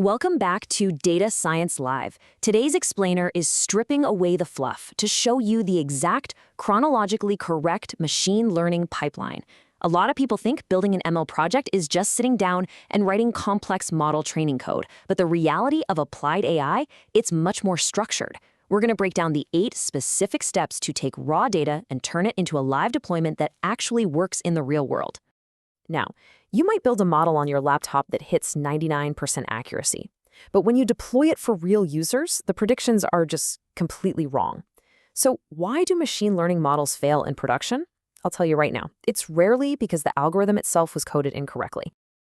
Welcome back to Data Science Live. Today's explainer is stripping away the fluff to show you the exact chronologically correct machine learning pipeline. A lot of people think building an ML project is just sitting down and writing complex model training code, but the reality of applied AI, it's much more structured. We're going to break down the 8 specific steps to take raw data and turn it into a live deployment that actually works in the real world. Now, you might build a model on your laptop that hits 99% accuracy. But when you deploy it for real users, the predictions are just completely wrong. So why do machine learning models fail in production? I'll tell you right now. It's rarely because the algorithm itself was coded incorrectly.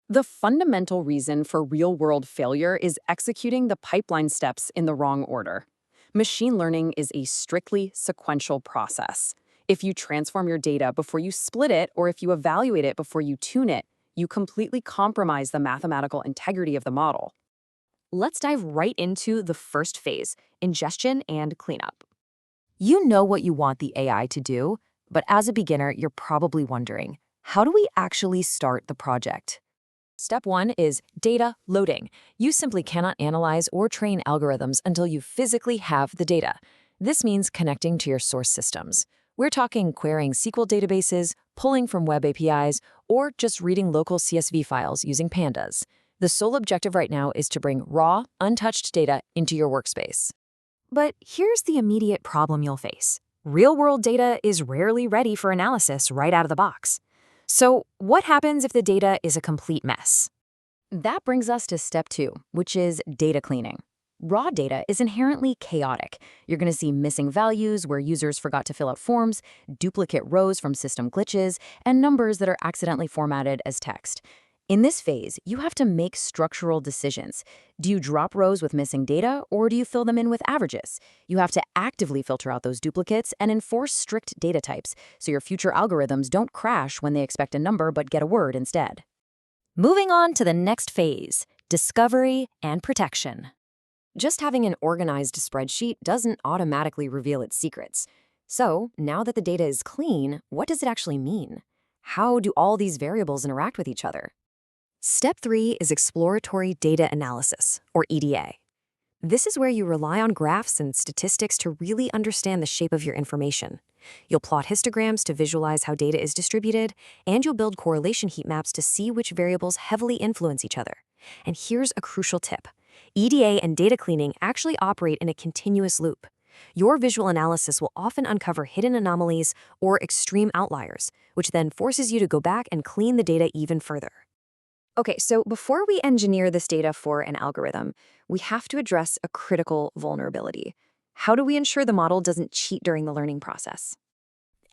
The fundamental reason for real-world failure is executing the pipeline steps in the wrong order. Machine learning is a strictly sequential process. If you transform your data before you split it, or if you evaluate it before you tune it, you completely compromise the mathematical integrity of the model. Let's dive right into the first phase, ingestion and cleanup. You know what you want the AI to do, but as a beginner, you're probably wondering, how do we actually start the project? Step 1 is data loading. You simply cannot analyze or train algorithms until you physically have the data. This means connecting to your source systems. We're talking querying SQL databases, pulling from web APIs, or just reading local CSV files using pandas. The sole objective right now is to bring raw, untouched data into your workspace. But here's the immediate problem you'll face. Real-world data is rarely ready for analysis right out of the box. So what happens if the data is a complete mess? That brings us to step 2, which is data cleaning. Raw data is inherently chaotic. You're going to see missing values where users forgot to fill out forms, duplicate rows from system glitches, and numbers that are accidentally formatted as text. In this phase, you have to make structural decisions. Do you drop rows with missing data, or do you fill them in with averages? You have to actively filter out those duplicates and enforce strict data types, so your future algorithms don't crash when they expect a number but get a word instead. Moving on to the next phase, discovery and protection. Just having an organized spreadsheet doesn't automatically reveal its secrets. So, now that the data is clean, what does it actually mean? How do all these variables interact with each other? Step 3 is exploratory data analysis, or EDA. This is where you rely on graphs and statistics to really understand the shape of your information. You'll plot histograms to visualize how data is distributed, and you'll build correlation heat maps to see which variables heavily influence each other. And here's a crucial tip. EDA and data cleaning actually operate in a continuous loop. Your visual analysis will often uncover hidden anomalies or extreme outliers, which then forces you to go back and clean the data even further. Okay, so before we engineer this data for an algorithm, we have to address a critical vulnerability. How do we ensure the model doesn't cheat during the learning process?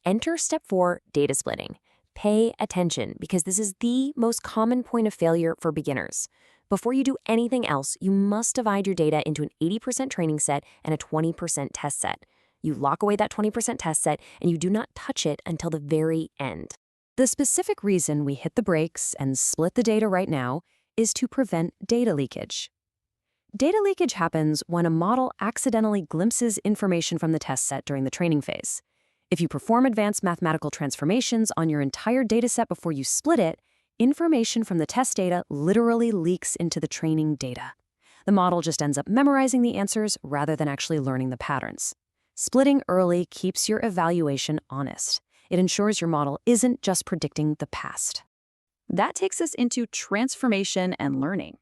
Enter step 4, data splitting. Pay attention, because this is the most common point of failure for beginners. Before you do anything else, you must divide your data into an 80% training set and a 20% test set. You lock away that 20% test set, and you do not touch it until the very end. The specific reason we hit the brakes and split the data right now is to prevent data leakage. Data leakage happens when a model accidentally glimpses information from the test set during the training phase. If you perform advanced mathematical transformations on your entire dataset before you split it, information from the test data literally leaks into the training data. The model just ends up memorizing the answers rather than actually learning the patterns. Splitting early keeps your evaluation honest. It ensures your model isn't just predicting the past. That takes us into transformation and learning.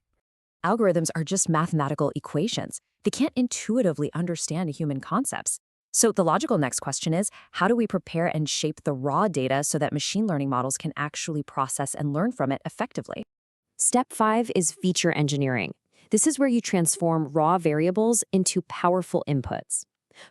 Algorithms are just mathematical equations. They can't intuitively understand human concepts. So the logical next question is, how do we prepare and shape the raw data so that machine learning models can actually process and learn from it effectively? Step 5 is feature engineering. This is where you transform raw variables into powerful inputs.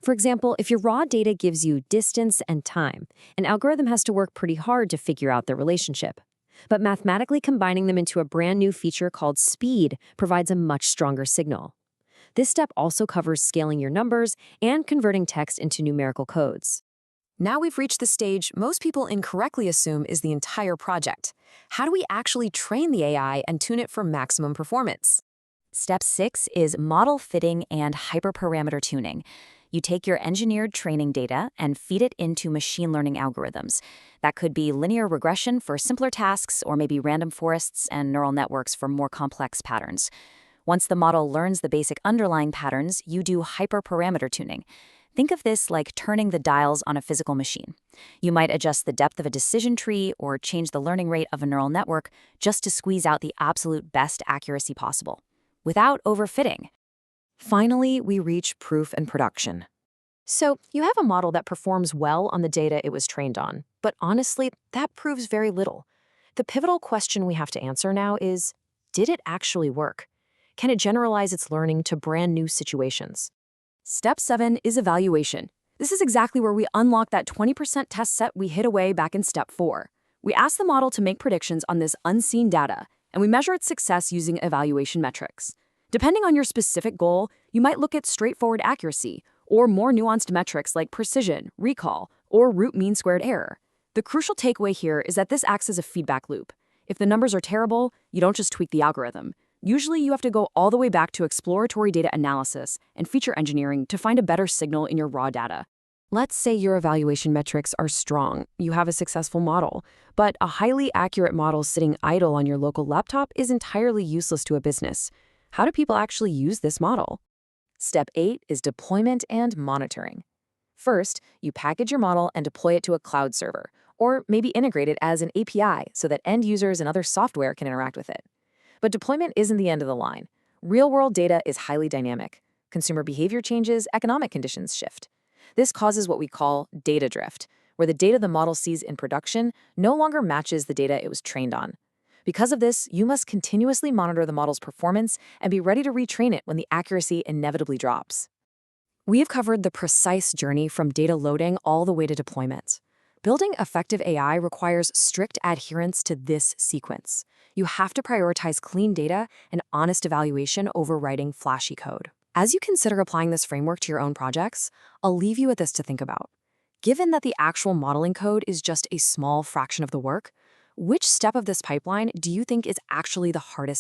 For example, if your raw data gives you distance and time, an algorithm has to work pretty hard to figure out their relationship. But mathematically combining them into a brand new feature called speed provides a much stronger signal. This step also covers scaling your numbers and converting text into numerical codes. Now we've reached the stage most people incorrectly assume is the entire project. How do we actually train the AI and tune it for maximum performance? Step 6 is model fitting and hyperparameter tuning. You take your engineered training data and feed it into machine learning algorithms. That could be linear regression for simpler tasks, or maybe random forests and neural networks for more complex patterns. Once the model learns the basic underlying patterns, you do hyperparameter tuning. Think of this like turning the dials on a physical machine. You might adjust the depth of a decision tree or change the learning rate of a neural network just to squeeze out the absolute best accuracy possible, without overfitting. Finally, we reach proof and production. So, you have a model that performs well on the data it was trained on, but honestly, that proves very little. The pivotal question we have to answer now is, did it actually work? Can it generalize its learning to brand new situations? Step 7 is evaluation. This is exactly where we unlock that 20% test set we hid away back in step 4. We ask the model to make predictions on this unseen data, and we measure its success using evaluation metrics. Depending on your specific goal, you might look at straightforward accuracy, or more nuanced metrics like precision, recall, or root mean squared error. The crucial takeaway here is that this acts as a feedback loop. If the numbers are terrible, you don't just tweak the algorithm. Usually you have to go all the way back to exploratory data analysis and feature engineering to find a better signal in your raw data. Let's say your evaluation metrics are strong, you have a successful model, but a highly accurate model sitting idle on your local laptop is entirely useless to a business. How do people actually use this model? Step 8 is deployment and monitoring. First, you package your model and deploy it to a cloud server, or maybe integrate it as an API so that end users and other software can interact with it. But deployment isn't the end of the line. Real-world data is highly dynamic. Consumer behavior changes, economic conditions shift. This causes what we call data drift, where the data the model sees in production no longer matches the data it was trained on. Because of this, you must continuously monitor the model's performance and be ready to retrain it when the accuracy inevitably drops. We have covered the precise journey from data loading all the way to deployment. Building effective AI requires strict adherence to this sequence. You have to prioritize clean data and honest evaluation over writing flashy code. As you consider applying this framework to your own projects, I'll leave you with this to think about. Given that the actual modeling code is just a small fraction of the work, which step of this pipeline do you think is actually the hardest